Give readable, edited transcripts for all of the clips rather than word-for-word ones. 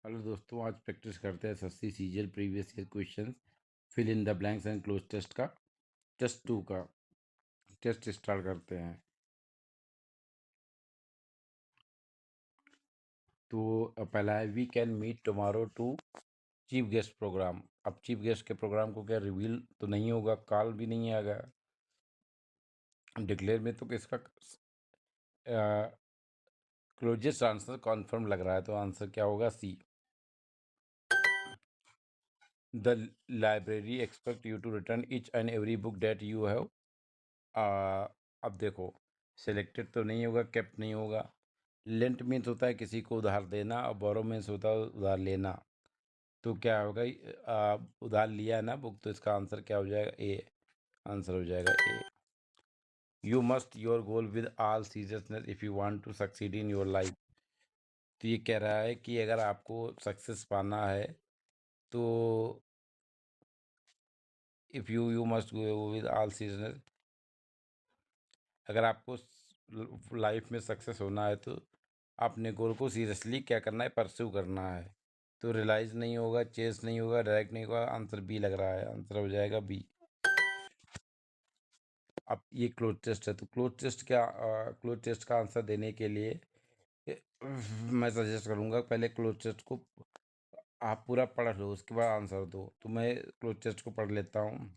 Hello दोस्तों, आज practice करते हैं SSC CGL previous year questions fill in the blanks and cloze test का टेस्ट 2 का टेस्ट स्टार्ट करते हैं। तो पहला है we can meet tomorrow to chief guest programme. अब चीफ गेस्ट के प्रोग्राम को क्या रिवील तो नहीं होगा, कॉल भी नहीं आएगा, डिक्लेयर में तो किसका क्लोजेस्ट आंसर कॉन्फर्म लग रहा है, तो आंसर क्या होगा? C. The library expect you to return each and every book date you have. अब देखो, सिलेक्टेड तो नहीं होगा, केप्ट नहीं होगा। लेंट मीन्स होता है किसी को उधार देना, और बोरो मीन्स होता है उधार लेना। तो क्या होगा? उधार लिया है ना बुक, तो इसका आंसर क्या हो जाएगा? ए। आंसर हो जाएगा A. You must your goal with all seriousness if you want to succeed in your life. तो ये कह रहा है कि अगर आपको सक्सेस पाना है तो if you must go with all seriousness. अगर आपको लाइफ में सक्सेस होना है तो अपने गोल को सीरियसली क्या करना है? परस्यू करना है। तो रियलाइज नहीं होगा, चेस नहीं होगा, डायरेक्ट नहीं होगा। आंसर बी लग रहा है, आंसर हो जाएगा बी। अब ये क्लोज टेस्ट है, तो क्लोज टेस्ट का आंसर देने के लिए ए, मैं सजेस्ट करूँगा पहले क्लोज टेस्ट को आप पूरा पढ़ लो, उसके बाद आंसर दो। तो मैं क्लोज टेस्ट को पढ़ लेता हूँ।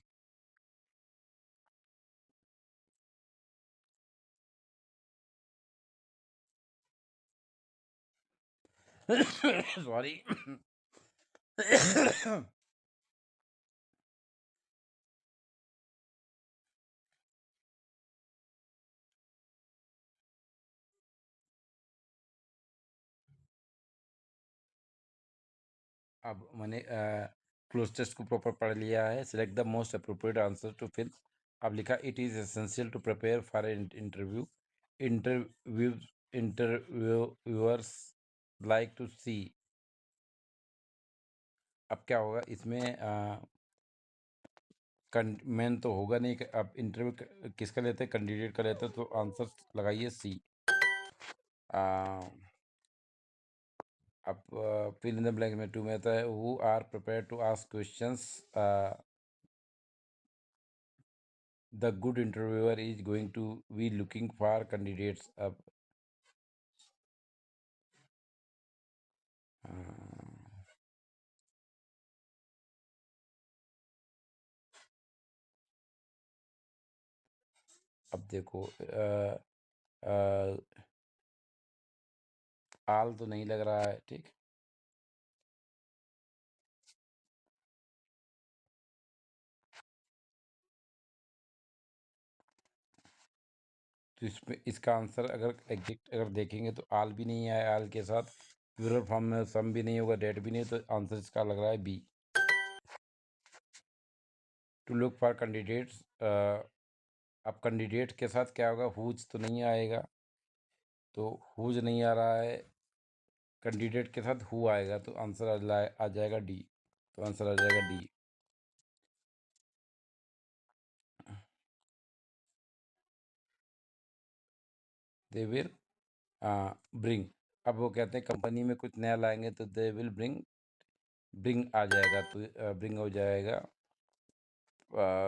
सॉरी। अब मैंने क्लोज टेस्ट को प्रॉपर पढ़ लिया है। Select the most appropriate answer to fill. अब लिखा it is essential to prepare for interview. Interview interviewers like to see. अब क्या होगा इसमें? मेन तो होगा नहीं। अब इंटरव्यू किसका लेते हैं? कैंडिडेट का लेते हैं, तो आंसर लगाइए सी। अब फिल इन द ब्लैंक में टू में आता है who are prepare to ask questions. The good interviewer is going to be looking for candidates. अब देखो, आल तो नहीं लग रहा है, ठीक। तो इसमें इसका आंसर अगर एग्जैक्ट अगर देखेंगे तो आल भी नहीं है, आल के साथ प्लूरल फॉर्म में सम भी नहीं होगा, डेट भी नहीं, तो आंसर इसका लग रहा है B. To look for candidates. अब कैंडिडेट के साथ क्या होगा? हुज तो नहीं आएगा, तो हुज नहीं आ रहा है। कैंडिडेट के साथ हु आएगा, तो आंसर आ जाएगा डी। तो आंसर आ जाएगा डी। They will bring. अब वो कहते हैं कंपनी में कुछ नया लाएंगे, तो दे विल ब्रिंग। ब्रिंग आ जाएगा, तो ब्रिंग हो जाएगा।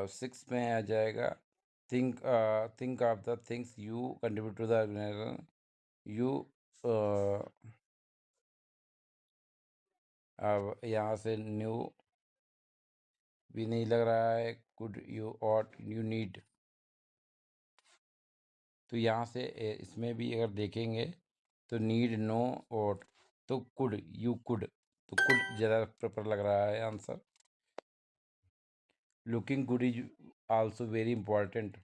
6 में आ जाएगा think. Think of the things you contribute to the organisation. You अब यहाँ से न्यू भी नहीं लग रहा है। Could you ought you need. तो यहाँ से इसमें भी अगर देखेंगे तो नीड, नो, ऑट। तो कुड, यू कुड, तो कुड ज़्यादा प्रॉपर लग रहा है answer. Looking good is also very important.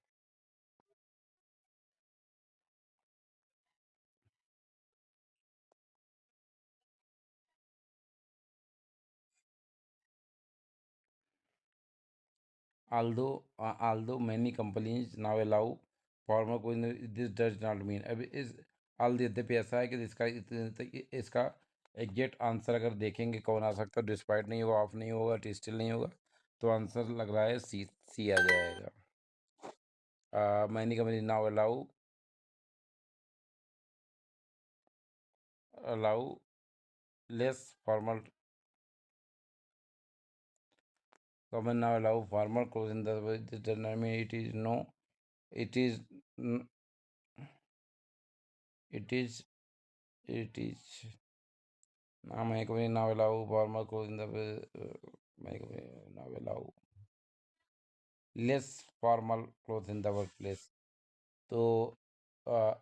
although many companies now allow formal coinage, this does not mean। अब इस आल यद्यपि ऐसा है कि इसका एग्जैक्ट आंसर अगर देखेंगे कौन आ सकता है? डिस्पाइट नहीं होगा, ऑफ नहीं होगा, टिस्टिल नहीं होगा, तो आंसर लग रहा है सी। सी आ जाएगा। Many company now allow less formal. Common now allow formal clause in the way this does not mean it is no. It is n- it is it is now make me now allow formal clause in the way make me now allow less formal clothes in the workplace. तो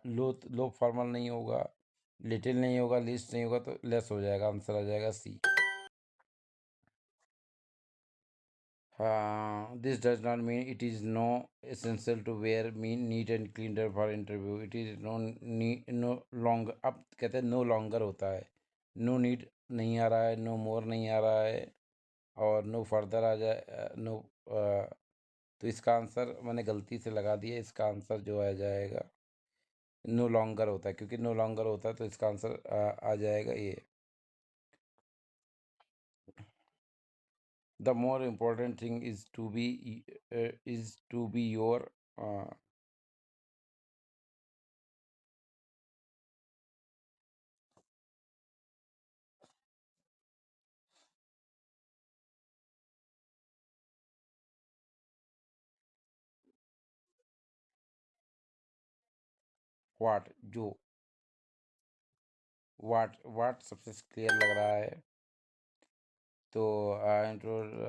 लो formal नहीं होगा, little नहीं होगा, list नहीं होगा, तो less हो जाएगा, आंसर आ जाएगा C. This does not mean it is no essential to wear mean neat and cleaner for interview. It is no longer, अब कहते हैं नो लॉन्गर होता है, नो नीड नहीं आ रहा है, नो मोर नहीं आ रहा है, और नो फर्दर आ जाए, नो। तो इसका आंसर मैंने गलती से लगा दिया, इसका आंसर जो आ जाएगा नो लॉन्गर होता है, क्योंकि नो लॉन्गर होता है तो इसका आंसर आ जाएगा ये। The more important thing is to be your what, जो वाट सबसे क्लियर लग रहा है। तो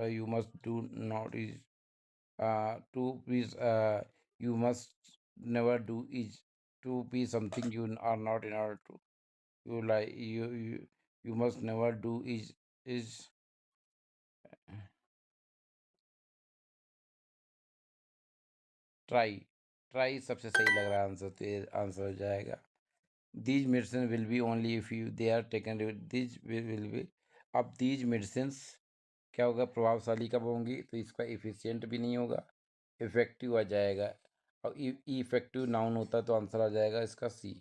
you must do not is to please, you must never do is to be something you are not in order to, you like you must never do is try सबसे सही लग रहा है आंसर, तो ये आंसर हो जाएगा। These medicine will be only if you they are taken, these will be. अब दीज मेडिसिन क्या होगा, प्रभावशाली कब होंगी, तो इसका इफ़िशियंट भी नहीं होगा, इफ़ेक्टिव आ जाएगा, और इफेक्टिव नाउन होता है तो आंसर आ जाएगा इसका सी।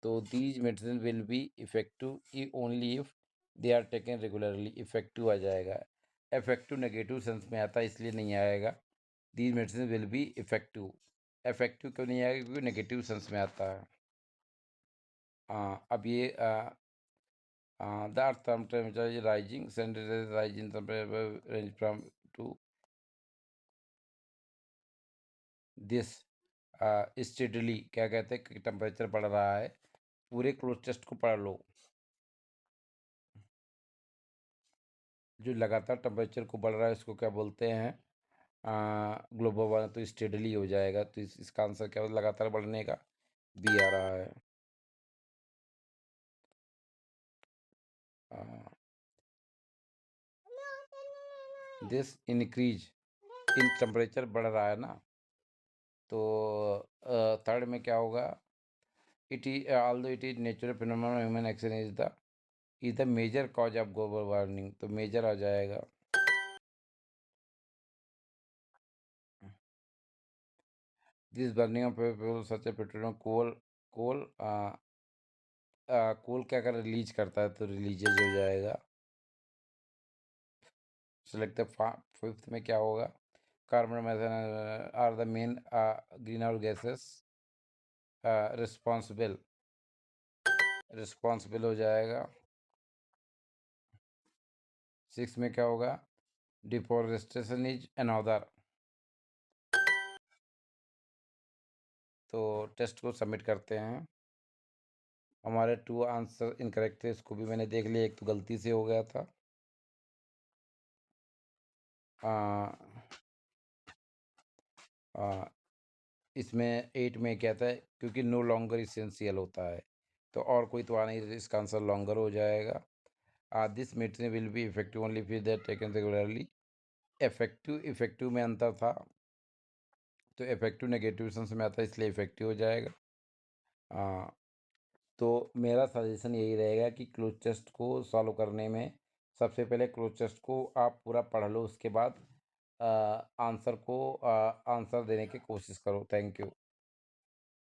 तो these medicine will be effective only if they are taken regularly, effective आ जाएगा। इफेक्टिव नेगेटिव सेंस में आता है इसलिए नहीं आएगा। These medicine will be effective, effective क्यों नहीं आएगा, क्योंकि नेगेटिव सेंस में आता है। अब ये the earth temperature rising, centigrade rising temperature range from to this steadily, क्या कहते हैं कि टेम्परेचर बढ़ रहा है, पूरे क्लोज टेस्ट को पढ़ लो। जो लगातार टेम्परेचर को बढ़ रहा है इसको क्या बोलते हैं, ग्लोबल वार्मिंग। तो स्टेडली हो जाएगा, तो इसका आंसर क्या होगा, लगातार बढ़ने का, बी आ रहा है। दिस इंक्रीज इन टेम्परेचर बढ़ रहा है ना, तो थर्ड में क्या होगा, it is although it is natural phenomena, human action is the major cause of global warming, तो मेजर आ जाएगा। This burning of such a petroleum coal coal क्या कर रिलीज करता है, तो रिलीजियस हो जाएगा। सेलेक्ट द फिफ्थ में क्या होगा, carbon monoxide are the main green house gases responsible, responsible हो जाएगा। सिक्स में क्या होगा, डिफॉरेस्टेशन इज अनदर। तो टेस्ट को सबमिट करते हैं। हमारे 2 आंसर इनकरेक्ट थे, इसको भी मैंने देख लिया, एक तो गलती से हो गया था। इसमें 8 में क्या था, क्योंकि नो लॉन्गर इसेंशियल होता है, तो और कोई तो आ नहीं, इसका आंसर लॉन्गर हो जाएगा। This medicine will be effective only if they taken regularly. Effective में अंतर था, तो इफेक्टिव नेगेटिव सेंस में आता है इसलिए इफेक्टिव हो जाएगा। तो मेरा सजेशन यही रहेगा कि क्लोज टेस्ट को सॉल्व करने में सबसे पहले क्लोज टेस्ट को आप पूरा पढ़ लो, उसके बाद आंसर देने की कोशिश करो। Thank you.